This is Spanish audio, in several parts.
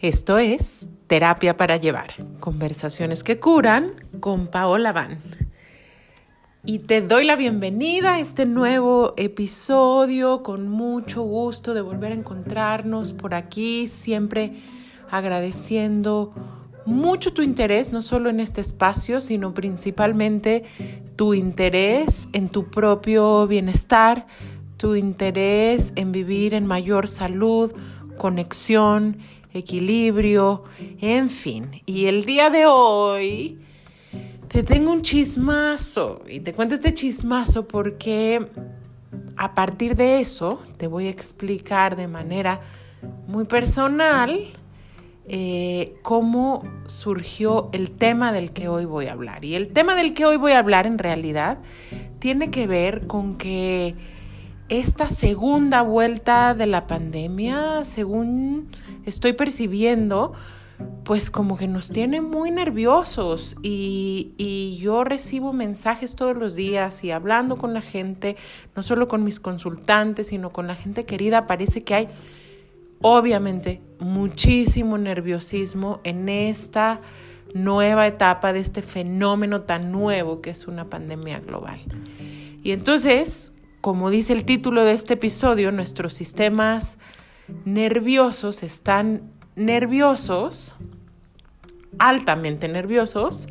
Esto es Terapia para Llevar, conversaciones que curan con Paola Van. Y te doy la bienvenida a este nuevo episodio, con mucho gusto de volver a encontrarnos por aquí, siempre agradeciendo mucho tu interés, no solo en este espacio, sino principalmente tu interés en tu propio bienestar, tu interés en vivir en mayor salud, conexión, equilibrio, en fin. Y el día de hoy te tengo un chismazo y te cuento este chismazo porque a partir de eso te voy a explicar de manera muy personal cómo surgió el tema del que hoy voy a hablar. Y el tema del que hoy voy a hablar en realidad tiene que ver con que esta segunda vuelta de la pandemia, según estoy percibiendo, pues como que nos tiene muy nerviosos y yo recibo mensajes todos los días y hablando con la gente, no solo con mis consultantes, sino con la gente querida, parece que hay obviamente muchísimo nerviosismo en esta nueva etapa de este fenómeno tan nuevo que es una pandemia global. Y entonces, como dice el título de este episodio, nuestros sistemas nerviosos están nerviosos, altamente nerviosos,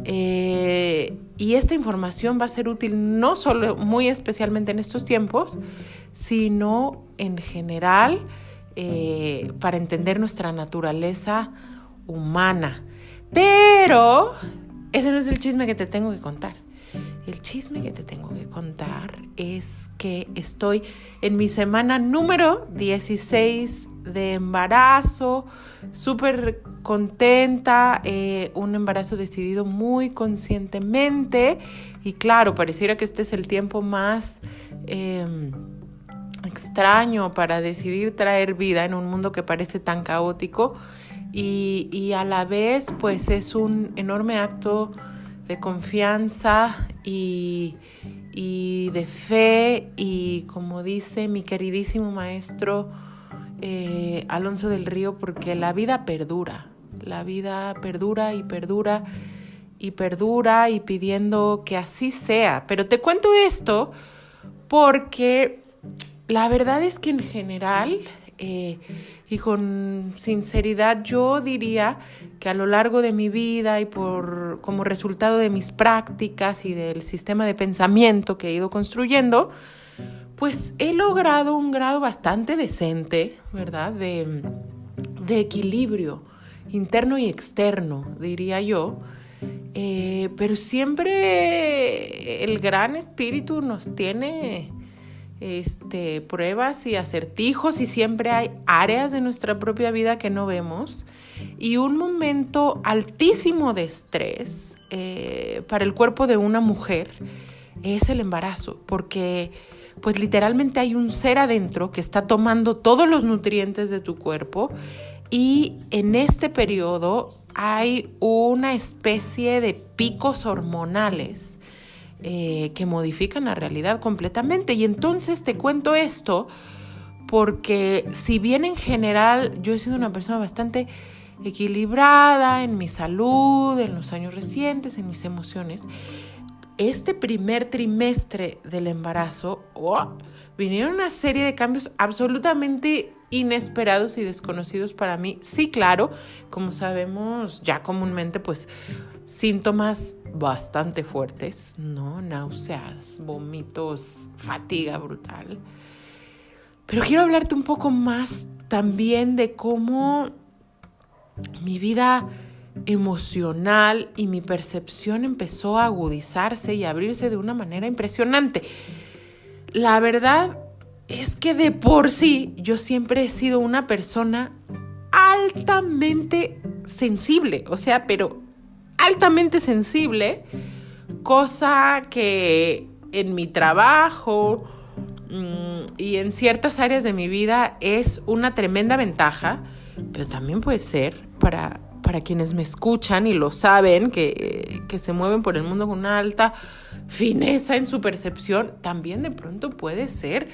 y esta información va a ser útil no solo muy especialmente en estos tiempos, sino en general para entender nuestra naturaleza humana. Pero ese no es el chisme que te tengo que contar. El chisme que te tengo que contar es que estoy en mi semana número 16 de embarazo, súper contenta, un embarazo decidido muy conscientemente y claro, pareciera que este es el tiempo más extraño para decidir traer vida en un mundo que parece tan caótico y a la vez pues es un enorme acto de confianza y de fe y como dice mi queridísimo maestro Alonso del Río, porque la vida perdura y perdura y perdura y pidiendo que así sea. Pero te cuento esto porque la verdad es que en general y con sinceridad yo diría que a lo largo de mi vida y como resultado de mis prácticas y del sistema de pensamiento que he ido construyendo, pues he logrado un grado bastante decente, ¿verdad? De equilibrio interno y externo, diría yo. Pero siempre el gran espíritu nos tiene pruebas y acertijos y siempre hay áreas de nuestra propia vida que no vemos y un momento altísimo de estrés para el cuerpo de una mujer es el embarazo, porque pues literalmente hay un ser adentro que está tomando todos los nutrientes de tu cuerpo y en este periodo hay una especie de picos hormonales que modifican la realidad completamente. Y entonces te cuento esto porque si bien en general yo he sido una persona bastante equilibrada en mi salud, en los años recientes, en mis emociones, este primer trimestre del embarazo vinieron una serie de cambios absolutamente inesperados y desconocidos para mí. Sí, claro, como sabemos ya comúnmente, pues síntomas bastante fuertes, ¿no? Náuseas, vómitos, fatiga brutal. Pero quiero hablarte un poco más también de cómo mi vida emocional y mi percepción empezó a agudizarse y a abrirse de una manera impresionante. La verdad es que de por sí yo siempre he sido una persona altamente sensible, pero altamente sensible, cosa que en mi trabajo y en ciertas áreas de mi vida es una tremenda ventaja, pero también puede ser para quienes me escuchan y lo saben, que se mueven por el mundo con una alta fineza en su percepción, también de pronto puede ser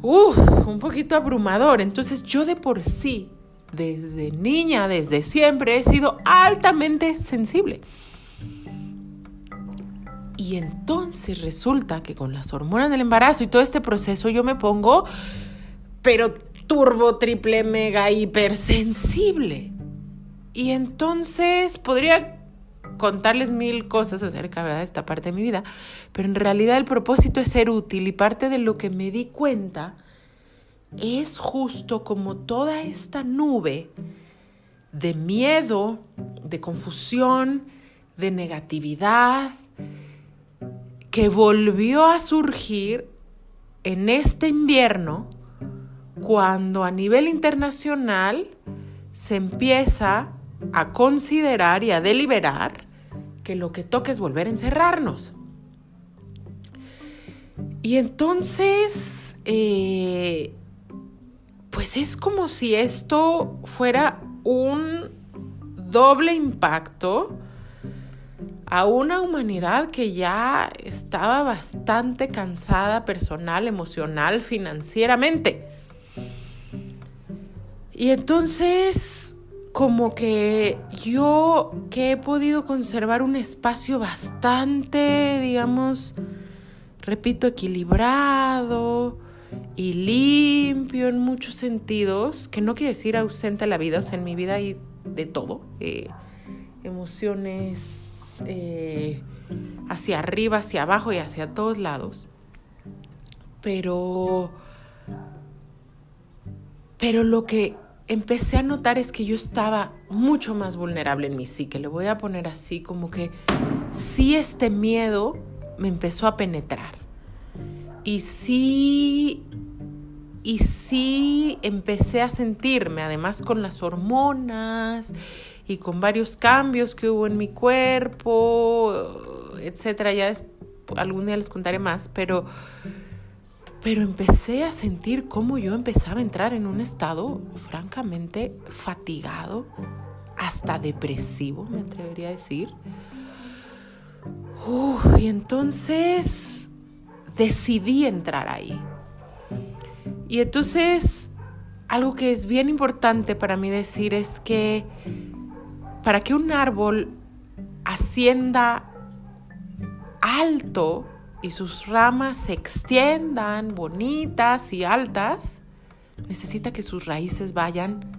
un poquito abrumador. Entonces yo de por sí desde niña, desde siempre, he sido altamente sensible. Y entonces resulta que con las hormonas del embarazo y todo este proceso yo me pongo, pero turbo, triple, mega, hipersensible. Y entonces podría contarles 1000 cosas acerca, ¿verdad?, de esta parte de mi vida, pero en realidad el propósito es ser útil, y parte de lo que me di cuenta es justo como toda esta nube de miedo, de confusión, de negatividad, que volvió a surgir en este invierno, cuando a nivel internacional se empieza a considerar y a deliberar que lo que toca es volver a encerrarnos. Y entonces, pues es como si esto fuera un doble impacto a una humanidad que ya estaba bastante cansada personal, emocional, financieramente. Y entonces, como que yo que he podido conservar un espacio bastante, digamos, repito, equilibrado y limpio en muchos sentidos, que no quiere decir ausente a la vida, o sea, en mi vida hay de todo, emociones hacia arriba, hacia abajo y hacia todos lados, pero lo que empecé a notar es que yo estaba mucho más vulnerable en mi psique. Le voy a poner así, como que sí, este miedo me empezó a penetrar. Y sí empecé a sentirme, además con las hormonas y con varios cambios que hubo en mi cuerpo, etcétera. Ya algún día les contaré más, pero empecé a sentir cómo yo empezaba a entrar en un estado francamente fatigado, hasta depresivo, me atrevería a decir. Y entonces decidí entrar ahí. Y entonces, algo que es bien importante para mí decir es que para que un árbol ascienda alto y sus ramas se extiendan bonitas y altas, necesita que sus raíces vayan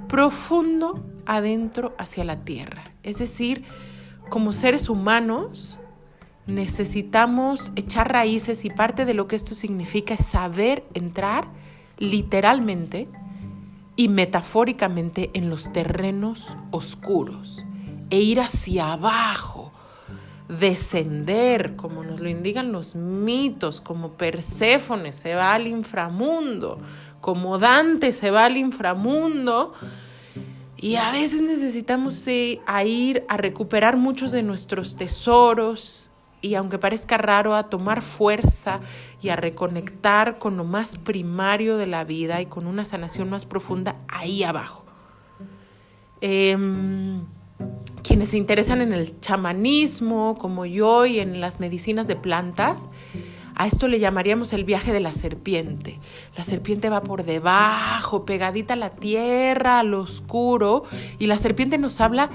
profundo adentro hacia la tierra. Es decir, como seres humanos necesitamos echar raíces, y parte de lo que esto significa es saber entrar literalmente y metafóricamente en los terrenos oscuros e ir hacia abajo, descender, como nos lo indican los mitos, como Perséfone se va al inframundo, como Dante se va al inframundo, y a veces necesitamos ir a recuperar muchos de nuestros tesoros, y aunque parezca raro, a tomar fuerza y a reconectar con lo más primario de la vida y con una sanación más profunda ahí abajo. Quienes se interesan en el chamanismo, como yo, y en las medicinas de plantas, a esto le llamaríamos el viaje de la serpiente. La serpiente va por debajo, pegadita a la tierra, a lo oscuro, y la serpiente nos habla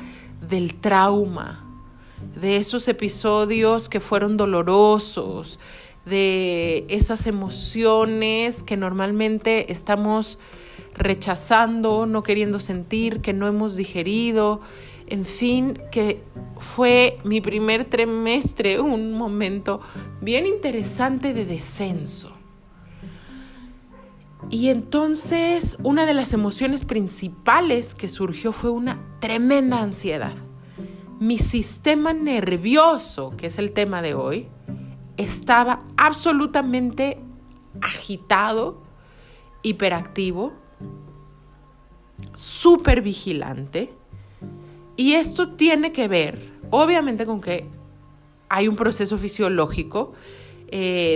del trauma, de esos episodios que fueron dolorosos, de esas emociones que normalmente estamos rechazando, no queriendo sentir, que no hemos digerido. En fin, que fue mi primer trimestre un momento bien interesante de descenso. Y entonces una de las emociones principales que surgió fue una tremenda ansiedad. Mi sistema nervioso, que es el tema de hoy, estaba absolutamente agitado, hiperactivo, súper vigilante. Y esto tiene que ver, obviamente, con que hay un proceso fisiológico.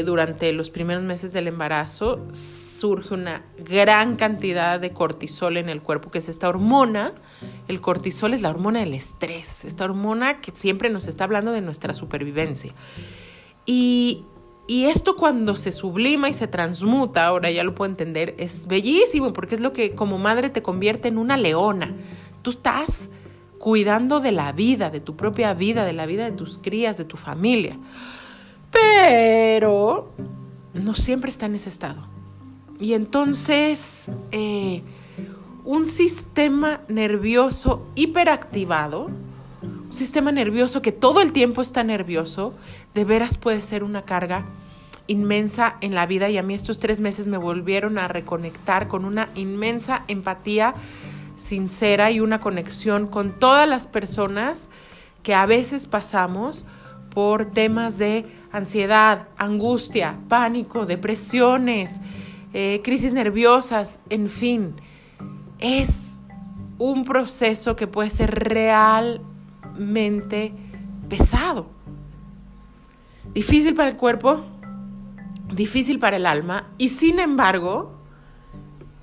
Durante los primeros meses del embarazo surge una gran cantidad de cortisol en el cuerpo, que es esta hormona. El cortisol es la hormona del estrés, esta hormona que siempre nos está hablando de nuestra supervivencia. Y Y esto cuando se sublima y se transmuta, ahora ya lo puedo entender, es bellísimo porque es lo que como madre te convierte en una leona. Tú estás cuidando de la vida, de tu propia vida, de la vida de tus crías, de tu familia. Pero no siempre está en ese estado. Y entonces un sistema nervioso hiperactivado, un sistema nervioso que todo el tiempo está nervioso, de veras puede ser una carga inmensa en la vida. Y a mí estos 3 meses me volvieron a reconectar con una inmensa empatía sincera y una conexión con todas las personas que a veces pasamos por temas de ansiedad, angustia, pánico, depresiones, crisis nerviosas, en fin. Es un proceso que puede ser realmente pesado. Difícil para el cuerpo, difícil para el alma y sin embargo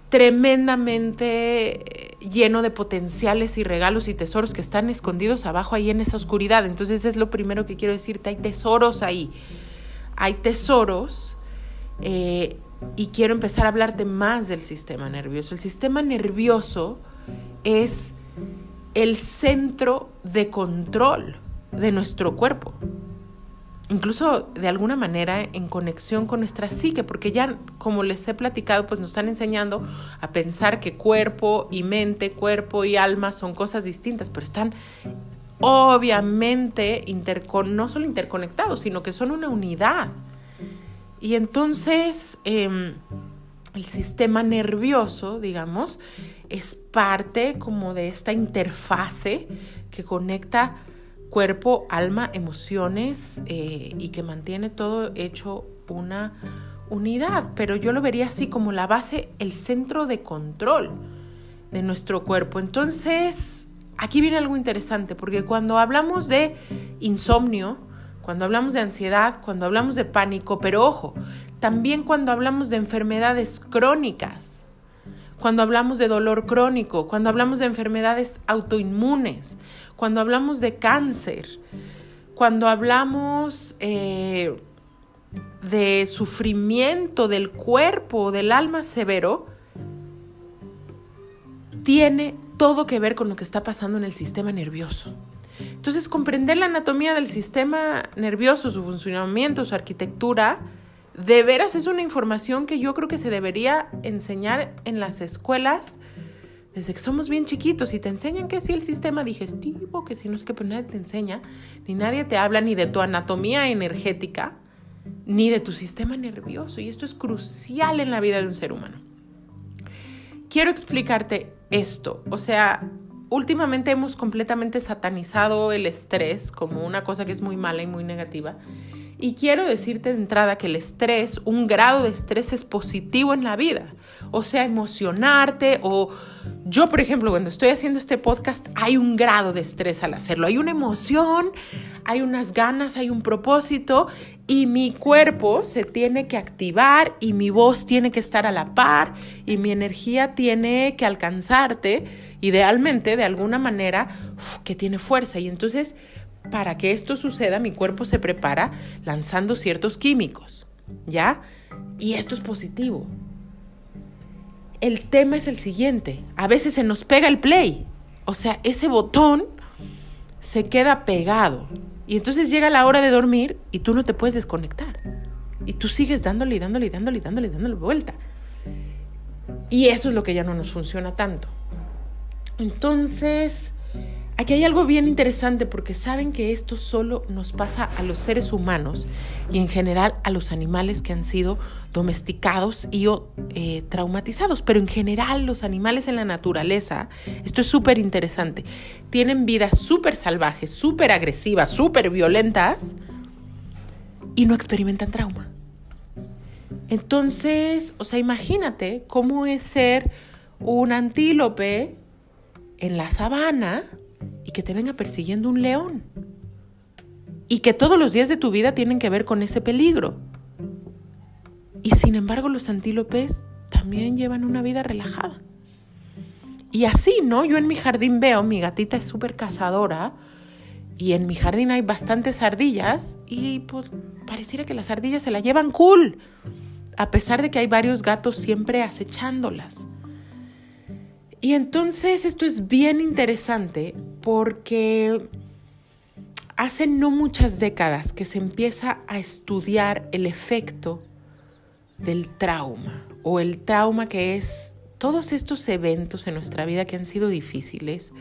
tremendamente lleno de potenciales y regalos y tesoros que están escondidos abajo ahí en esa oscuridad. Entonces es lo primero que quiero decirte, hay tesoros ahí, hay tesoros y quiero empezar a hablarte más del sistema nervioso. El sistema nervioso es el centro de control de nuestro cuerpo. Incluso de alguna manera en conexión con nuestra psique, porque ya como les he platicado, pues nos están enseñando a pensar que cuerpo y mente, cuerpo y alma son cosas distintas, pero están obviamente no solo interconectados, sino que son una unidad. Y entonces el sistema nervioso, digamos, es parte como de esta interfase que conecta cuerpo, alma, emociones y que mantiene todo hecho una unidad. Pero yo lo vería así como la base, el centro de control de nuestro cuerpo. Entonces, aquí viene algo interesante, porque cuando hablamos de insomnio, cuando hablamos de ansiedad, cuando hablamos de pánico, pero ojo, también cuando hablamos de enfermedades crónicas, cuando hablamos de dolor crónico, cuando hablamos de enfermedades autoinmunes, cuando hablamos de cáncer, cuando hablamos de sufrimiento del cuerpo, del alma severo, tiene todo que ver con lo que está pasando en el sistema nervioso. Entonces, comprender la anatomía del sistema nervioso, su funcionamiento, su arquitectura, de veras es una información que yo creo que se debería enseñar en las escuelas desde que somos bien chiquitos. Y te enseñan que si el sistema digestivo, que si no es que, pero nadie te enseña, ni nadie te habla ni de tu anatomía energética, ni de tu sistema nervioso. Y esto es crucial en la vida de un ser humano. Quiero explicarte esto. O sea, últimamente hemos completamente satanizado el estrés como una cosa que es muy mala y muy negativa. Y quiero decirte de entrada que el estrés, un grado de estrés es positivo en la vida. O sea, emocionarte o yo, por ejemplo, cuando estoy haciendo este podcast, hay un grado de estrés al hacerlo. Hay una emoción, hay unas ganas, hay un propósito y mi cuerpo se tiene que activar y mi voz tiene que estar a la par y mi energía tiene que alcanzarte, idealmente, de alguna manera, que tiene fuerza. Y entonces, para que esto suceda, mi cuerpo se prepara lanzando ciertos químicos, ¿ya? Y esto es positivo. El tema es el siguiente. A veces se nos pega el play. O sea, ese botón se queda pegado. Y entonces llega la hora de dormir y tú no te puedes desconectar. Y tú sigues dándole vuelta. Y eso es lo que ya no nos funciona tanto. Entonces, aquí hay algo bien interesante porque saben que esto solo nos pasa a los seres humanos y en general a los animales que han sido domesticados y traumatizados. Pero en general los animales en la naturaleza, esto es súper interesante, tienen vidas súper salvajes, súper agresivas, súper violentas y no experimentan trauma. Entonces, o sea, imagínate cómo es ser un antílope en la sabana y que te venga persiguiendo un león. Y que todos los días de tu vida tienen que ver con ese peligro. Y sin embargo, los antílopes también llevan una vida relajada. Y así, ¿no? Yo en mi jardín veo, mi gatita es súper cazadora Y en mi jardín hay bastantes ardillas y pues pareciera que las ardillas se la llevan cool, a pesar de que hay varios gatos siempre acechándolas. Y entonces esto es bien interesante porque hace no muchas décadas que se empieza a estudiar el efecto del trauma, o el trauma que es todos estos eventos en nuestra vida que han sido difíciles,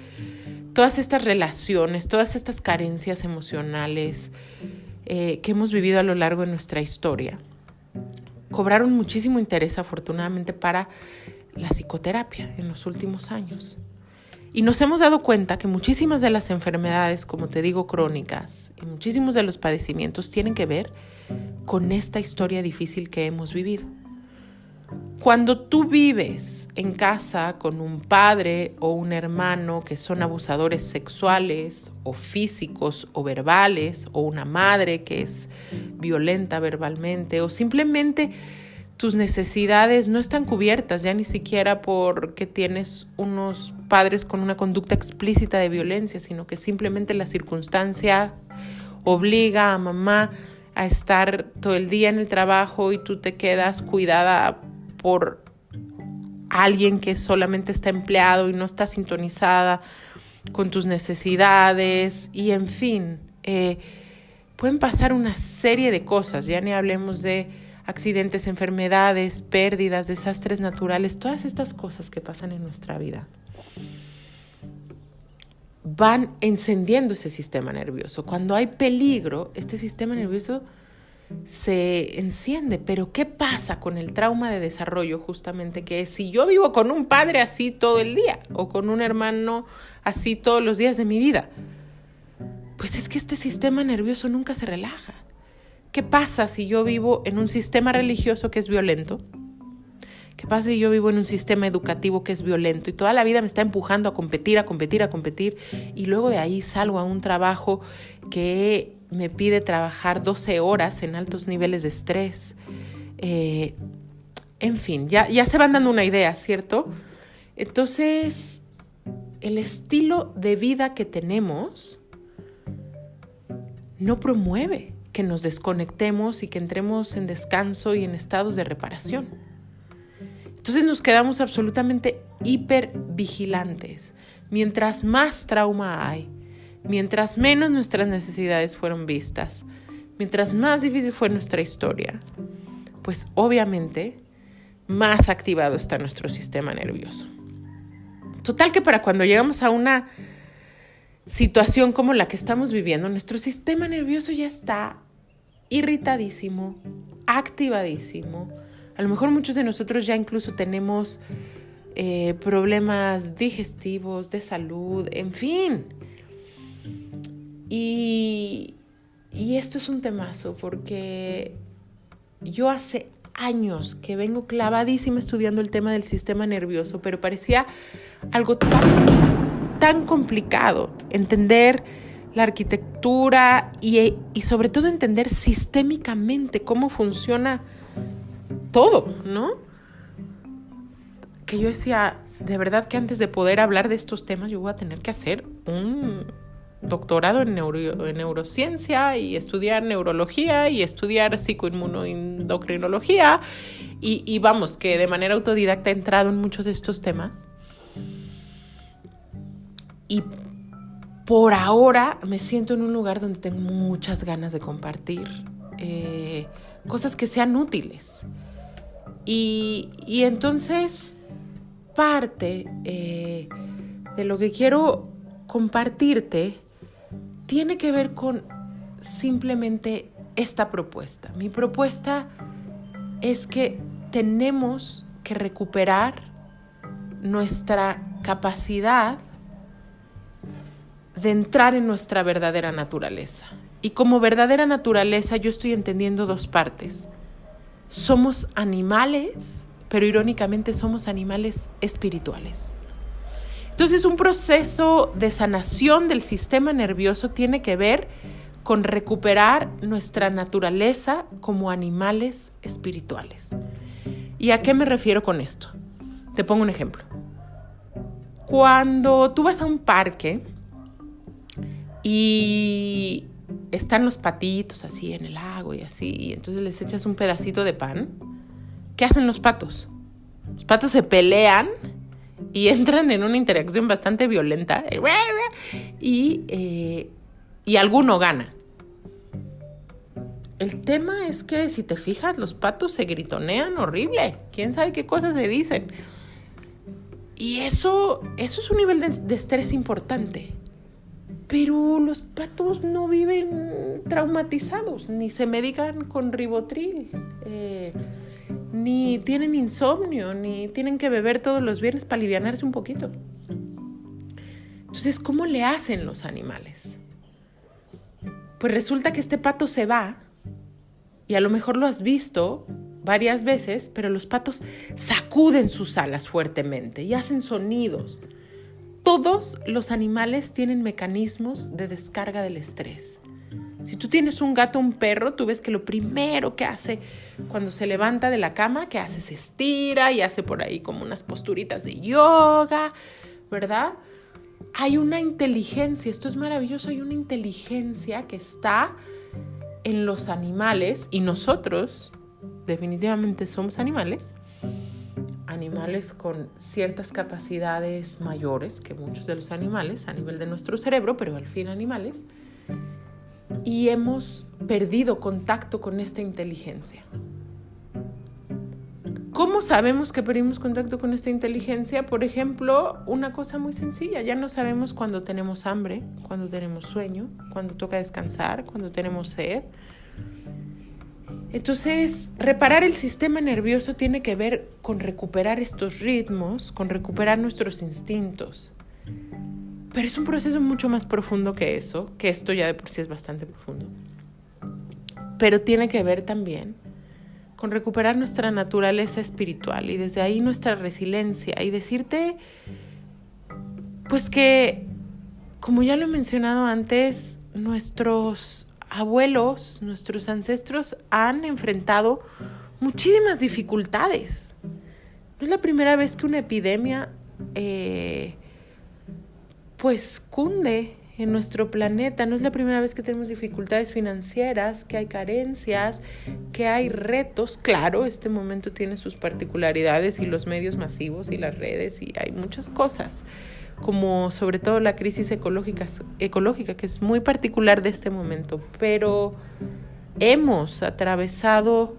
todas estas relaciones, todas estas carencias emocionales que hemos vivido a lo largo de nuestra historia, cobraron muchísimo interés afortunadamente para la psicoterapia en los últimos años. Y nos hemos dado cuenta que muchísimas de las enfermedades, como te digo, crónicas, y muchísimos de los padecimientos tienen que ver con esta historia difícil que hemos vivido. Cuando tú vives en casa con un padre o un hermano que son abusadores sexuales o físicos o verbales, o una madre que es violenta verbalmente, o simplemente tus necesidades no están cubiertas, ya ni siquiera porque tienes unos padres con una conducta explícita de violencia, sino que simplemente la circunstancia obliga a mamá a estar todo el día en el trabajo y tú te quedas cuidada por alguien que solamente está empleado y no está sintonizada con tus necesidades, y en fin, pueden pasar una serie de cosas, ya ni hablemos de accidentes, enfermedades, pérdidas, desastres naturales, todas estas cosas que pasan en nuestra vida van encendiendo ese sistema nervioso. Cuando hay peligro, este sistema nervioso se enciende. Pero ¿qué pasa con el trauma de desarrollo? Justamente que es, si yo vivo con un padre así todo el día o con un hermano así todos los días de mi vida, pues es que este sistema nervioso nunca se relaja. ¿Qué pasa si yo vivo en un sistema religioso que es violento? ¿Qué pasa si yo vivo en un sistema educativo que es violento y toda la vida me está empujando a competir, y luego de ahí salgo a un trabajo que me pide trabajar 12 horas en altos niveles de estrés? En fin, ya se van dando una idea, ¿cierto? Entonces, el estilo de vida que tenemos no promueve que nos desconectemos y que entremos en descanso y en estados de reparación. Entonces nos quedamos absolutamente hipervigilantes. Mientras más trauma hay, mientras menos nuestras necesidades fueron vistas, mientras más difícil fue nuestra historia, pues obviamente más activado está nuestro sistema nervioso. Total que para cuando llegamos a una situación como la que estamos viviendo, nuestro sistema nervioso ya está irritadísimo, activadísimo. A lo mejor muchos de nosotros ya incluso tenemos problemas digestivos, de salud, en fin. Y esto es un temazo porque yo hace años que vengo clavadísima estudiando el tema del sistema nervioso, pero parecía algo tan complicado entender la arquitectura y sobre todo entender sistémicamente cómo funciona todo, ¿no? Que yo decía, de verdad que antes de poder hablar de estos temas yo voy a tener que hacer un doctorado en neurociencia y estudiar neurología y estudiar psicoinmunoendocrinología y vamos, que de manera autodidacta he entrado en muchos de estos temas. Y por ahora me siento en un lugar donde tengo muchas ganas de compartir cosas que sean útiles. Y entonces parte de lo que quiero compartirte tiene que ver con simplemente esta propuesta. Mi propuesta es que tenemos que recuperar nuestra capacidad de entrar en nuestra verdadera naturaleza. Y como verdadera naturaleza yo estoy entendiendo dos partes. Somos animales, pero irónicamente somos animales espirituales. Entonces, un proceso de sanación del sistema nervioso tiene que ver con recuperar nuestra naturaleza como animales espirituales. ¿Y a qué me refiero con esto? Te pongo un ejemplo. Cuando tú vas a un parque Y están los patitos así en el lago y así, y entonces les echas un pedacito de pan. ¿Qué hacen los patos? Los patos se pelean y entran en una interacción bastante violenta y alguno gana. El tema es que, si te fijas, los patos se gritonean horrible. ¿Quién sabe qué cosas se dicen? Y eso es un nivel de estrés importante. Pero los patos no viven traumatizados, ni se medican con Ribotril, ni tienen insomnio, ni tienen que beber todos los viernes para alivianarse un poquito. Entonces, ¿cómo le hacen los animales? Pues resulta que este pato se va, y a lo mejor lo has visto varias veces, pero los patos sacuden sus alas fuertemente y hacen sonidos. Todos los animales tienen mecanismos de descarga del estrés. Si tú tienes un gato o un perro, tú ves que lo primero que hace cuando se levanta de la cama, ¿qué hace? Se estira y hace por ahí como unas posturitas de yoga, ¿verdad? Hay una inteligencia, esto es maravilloso, hay una inteligencia que está en los animales, y nosotros definitivamente somos animales con ciertas capacidades mayores que muchos de los animales a nivel de nuestro cerebro, pero al fin animales, y hemos perdido contacto con esta inteligencia. ¿Cómo sabemos que perdimos contacto con esta inteligencia? Por ejemplo, una cosa muy sencilla, ya no sabemos cuando tenemos hambre, cuando tenemos sueño, cuando toca descansar, cuando tenemos sed. Entonces, reparar el sistema nervioso tiene que ver con recuperar estos ritmos, con recuperar nuestros instintos. Pero es un proceso mucho más profundo que eso, que esto ya de por sí es bastante profundo. Pero tiene que ver también con recuperar nuestra naturaleza espiritual y desde ahí nuestra resiliencia, y decirte, pues que, como ya lo he mencionado antes, nuestros abuelos, nuestros ancestros han enfrentado muchísimas dificultades. No es la primera vez que una epidemia pues cunde en nuestro planeta. No es la primera vez que tenemos dificultades financieras, que hay carencias, que hay retos. Claro, este momento tiene sus particularidades y los medios masivos y las redes, y hay muchas cosas, como sobre todo la crisis ecológica, que es muy particular de este momento, pero hemos atravesado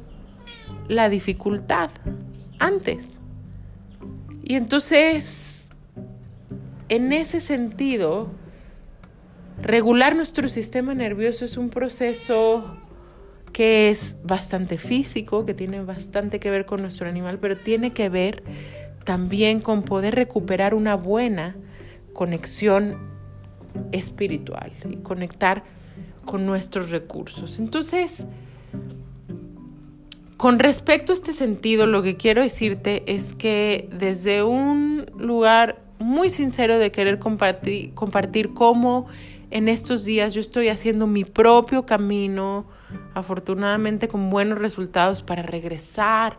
la dificultad antes. Y entonces, en ese sentido, regular nuestro sistema nervioso es un proceso que es bastante físico, que tiene bastante que ver con nuestro animal, pero tiene que ver también con poder recuperar una buena conexión espiritual y conectar con nuestros recursos. Entonces, con respecto a este sentido, lo que quiero decirte es que desde un lugar muy sincero de querer compartir cómo en estos días yo estoy haciendo mi propio camino, afortunadamente con buenos resultados, para regresar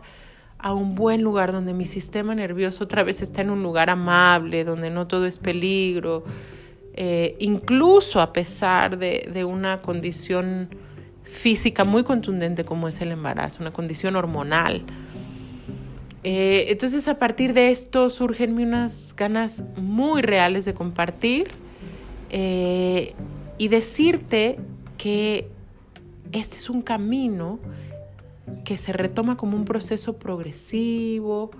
a un buen lugar donde mi sistema nervioso otra vez está en un lugar amable, donde no todo es peligro, incluso a pesar de una condición física muy contundente como es el embarazo, una condición hormonal. Entonces, a partir de esto surgen unas ganas muy reales de compartir y decirte que este es un camino que se retoma como un proceso progresivo,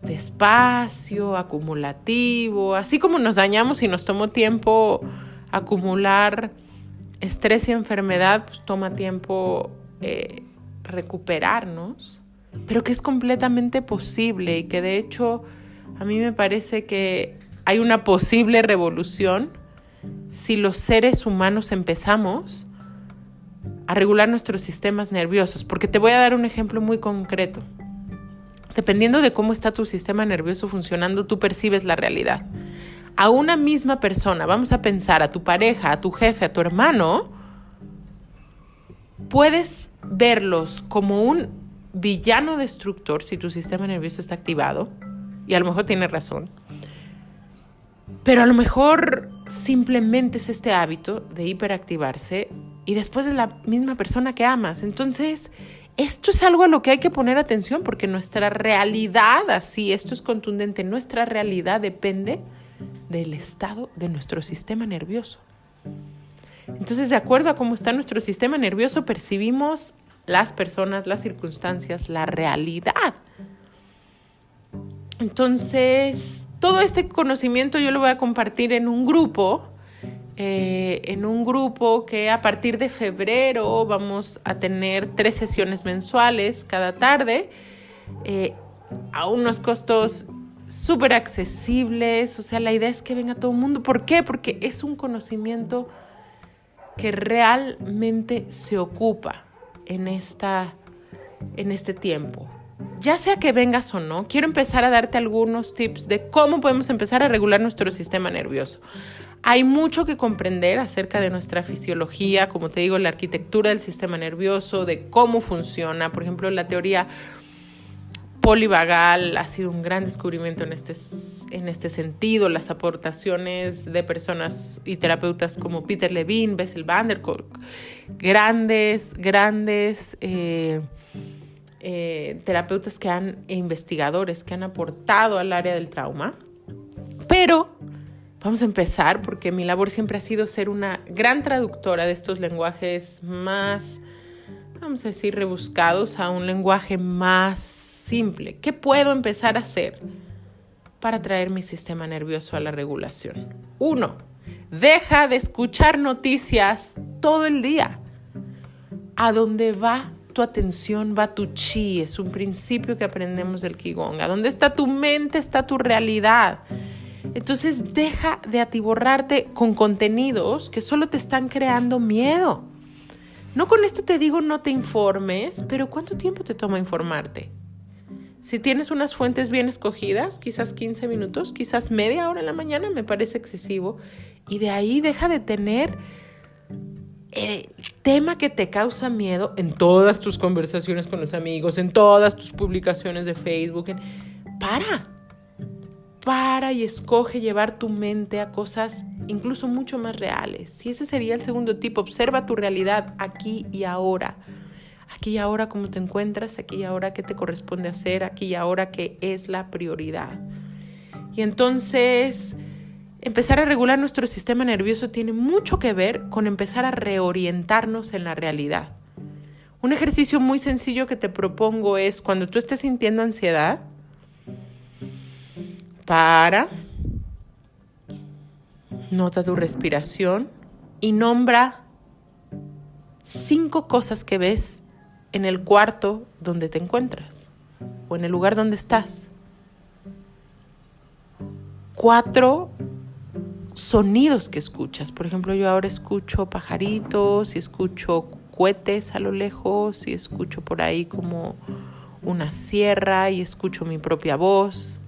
despacio, acumulativo. Así como nos dañamos y nos tomó tiempo acumular estrés y enfermedad, pues toma tiempo recuperarnos, pero que es completamente posible, y que de hecho a mí me parece que hay una posible revolución si los seres humanos empezamos a regular nuestros sistemas nerviosos. Porque te voy a dar un ejemplo muy concreto. Dependiendo de cómo está tu sistema nervioso funcionando, tú percibes la realidad. A una misma persona, vamos a pensar a tu pareja, a tu jefe, a tu hermano, puedes verlos como un villano destructor si tu sistema nervioso está activado, y a lo mejor tiene razón, pero a lo mejor simplemente es este hábito de hiperactivarse y después es la misma persona que amas. Entonces, esto es algo a lo que hay que poner atención porque nuestra realidad, así, esto es contundente, nuestra realidad depende del estado de nuestro sistema nervioso. Entonces, de acuerdo a cómo está nuestro sistema nervioso, percibimos las personas, las circunstancias, la realidad. Entonces, todo este conocimiento yo lo voy a compartir en un grupo que a partir de febrero vamos a tener 3 sesiones mensuales cada tarde, a unos costos súper accesibles. O sea, la idea es que venga todo el mundo. ¿Por qué? Porque es un conocimiento que realmente se ocupa en este tiempo. Ya sea que vengas o no, quiero empezar a darte algunos tips de cómo podemos empezar a regular nuestro sistema nervioso. Hay mucho que comprender acerca de nuestra fisiología, como te digo, la arquitectura del sistema nervioso, de cómo funciona. Por ejemplo, la teoría polivagal ha sido un gran descubrimiento en este sentido. Las aportaciones de personas y terapeutas como Peter Levine, Bessel van der Kolk, grandes terapeutas investigadores que han aportado al área del trauma. Pero vamos a empezar porque mi labor siempre ha sido ser una gran traductora de estos lenguajes más, vamos a decir, rebuscados a un lenguaje más simple. ¿Qué puedo empezar a hacer para traer mi sistema nervioso a la regulación? 1. Deja de escuchar noticias todo el día. A donde va tu atención, va tu chi. Es un principio que aprendemos del Qigong. A donde está tu mente, está tu realidad. Entonces, deja de atiborrarte con contenidos que solo te están creando miedo. No con esto te digo no te informes, pero ¿cuánto tiempo te toma informarte? Si tienes unas fuentes bien escogidas, quizás 15 minutos, quizás media hora en la mañana, me parece excesivo. Y de ahí deja de tener el tema que te causa miedo en todas tus conversaciones con los amigos, en todas tus publicaciones de Facebook. Para y escoge llevar tu mente a cosas incluso mucho más reales. Y ese sería el segundo tip. Observa tu realidad aquí y ahora. Aquí y ahora cómo te encuentras, aquí y ahora qué te corresponde hacer, aquí y ahora qué es la prioridad. Y entonces, empezar a regular nuestro sistema nervioso tiene mucho que ver con empezar a reorientarnos en la realidad. Un ejercicio muy sencillo que te propongo es cuando tú estés sintiendo ansiedad, nota tu respiración y nombra 5 cosas que ves en el cuarto donde te encuentras o en el lugar donde estás. 4 sonidos que escuchas. Por ejemplo, yo ahora escucho pajaritos y escucho cohetes a lo lejos y escucho por ahí como una sierra y escucho mi propia voz.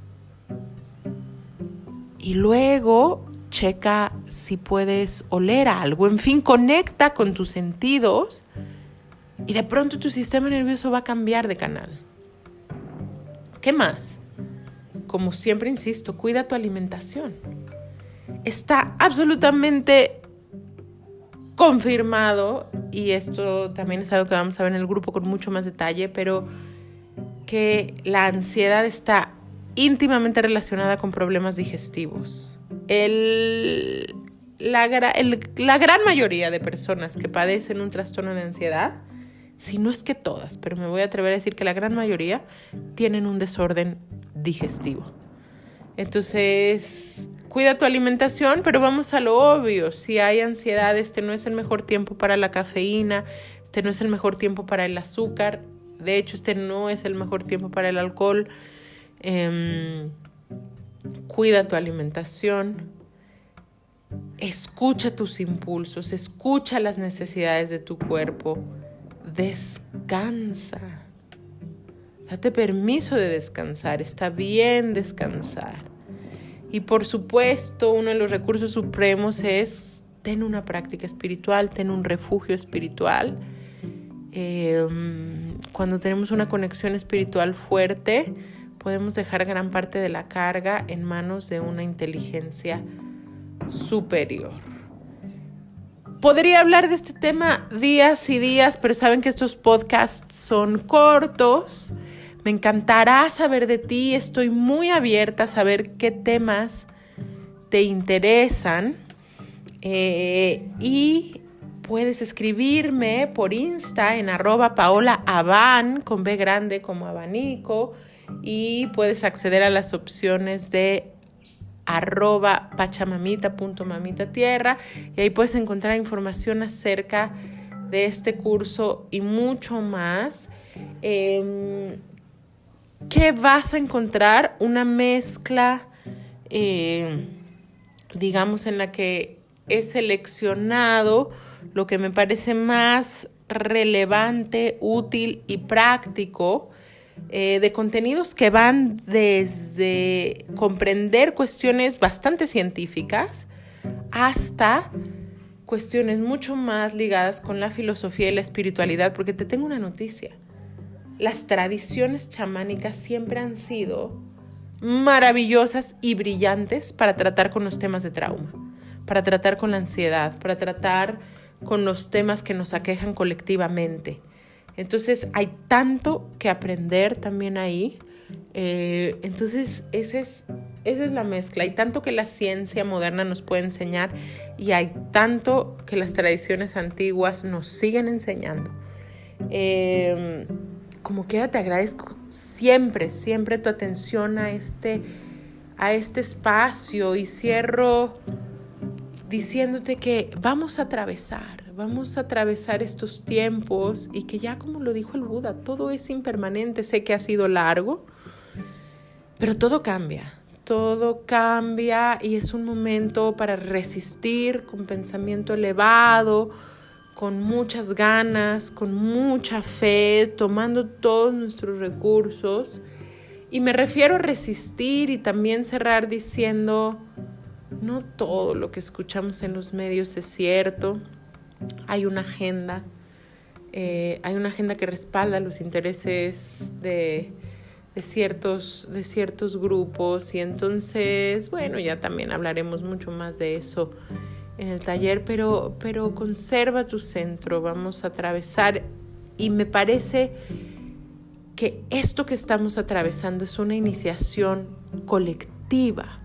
Y luego checa si puedes oler algo. En fin, conecta con tus sentidos y de pronto tu sistema nervioso va a cambiar de canal. ¿Qué más? Como siempre insisto, cuida tu alimentación. Está absolutamente confirmado, y esto también es algo que vamos a ver en el grupo con mucho más detalle, pero que la ansiedad está íntimamente relacionada con problemas digestivos. La gran mayoría de personas que padecen un trastorno de ansiedad, si no es que todas, pero me voy a atrever a decir que la gran mayoría tienen un desorden digestivo. Entonces, cuida tu alimentación, pero vamos a lo obvio. Si hay ansiedad, este no es el mejor tiempo para la cafeína, este no es el mejor tiempo para el azúcar, de hecho, este no es el mejor tiempo para el alcohol. Cuida tu alimentación, escucha tus impulsos, escucha las necesidades de tu cuerpo, descansa, date permiso de descansar, está bien descansar. Y por supuesto, uno de los recursos supremos es ten una práctica espiritual, ten un refugio espiritual. Cuando tenemos una conexión espiritual fuerte, podemos dejar gran parte de la carga en manos de una inteligencia superior. Podría hablar de este tema días y días, pero saben que estos podcasts son cortos. Me encantará saber de ti. Estoy muy abierta a saber qué temas te interesan. Y puedes escribirme por Insta en @paolaaban, con B grande como abanico. Y puedes acceder a las opciones de @pachamamita.mamitatierra y ahí puedes encontrar información acerca de este curso y mucho más. ¿Qué vas a encontrar? Una mezcla, digamos, en la que he seleccionado lo que me parece más relevante, útil y práctico, de contenidos que van desde comprender cuestiones bastante científicas hasta cuestiones mucho más ligadas con la filosofía y la espiritualidad, porque te tengo una noticia. Las tradiciones chamánicas siempre han sido maravillosas y brillantes para tratar con los temas de trauma, para tratar con la ansiedad, para tratar con los temas que nos aquejan colectivamente. Entonces hay tanto que aprender también ahí. Entonces esa es la mezcla. Hay tanto que la ciencia moderna nos puede enseñar y hay tanto que las tradiciones antiguas nos siguen enseñando. Como quiera, te agradezco siempre tu atención a este espacio y cierro diciéndote que vamos a atravesar estos tiempos y que ya, como lo dijo el Buda, todo es impermanente. Sé que ha sido largo, pero todo cambia y es un momento para resistir con pensamiento elevado, con muchas ganas, con mucha fe, tomando todos nuestros recursos. Y me refiero a resistir y también cerrar diciendo, no todo lo que escuchamos en los medios es cierto. Hay una agenda que respalda los intereses de ciertos grupos, y entonces, bueno, ya también hablaremos mucho más de eso en el taller, pero conserva tu centro, vamos a atravesar, y me parece que esto que estamos atravesando es una iniciación colectiva,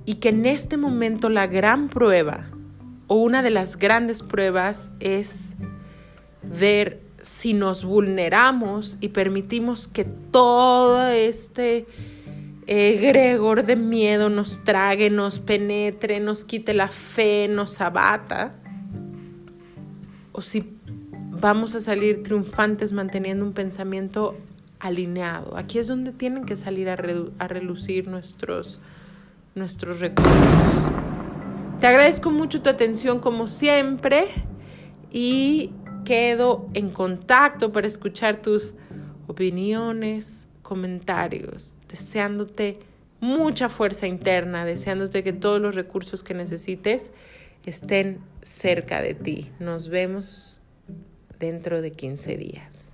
y que en este momento la gran prueba, o una de las grandes pruebas, es ver si nos vulneramos y permitimos que todo este egregor de miedo nos trague, nos penetre, nos quite la fe, nos abata, o si vamos a salir triunfantes manteniendo un pensamiento alineado. Aquí es donde tienen que salir a relucir nuestros recursos. Te agradezco mucho tu atención como siempre y quedo en contacto para escuchar tus opiniones, comentarios, deseándote mucha fuerza interna, deseándote que todos los recursos que necesites estén cerca de ti. Nos vemos dentro de 15 días.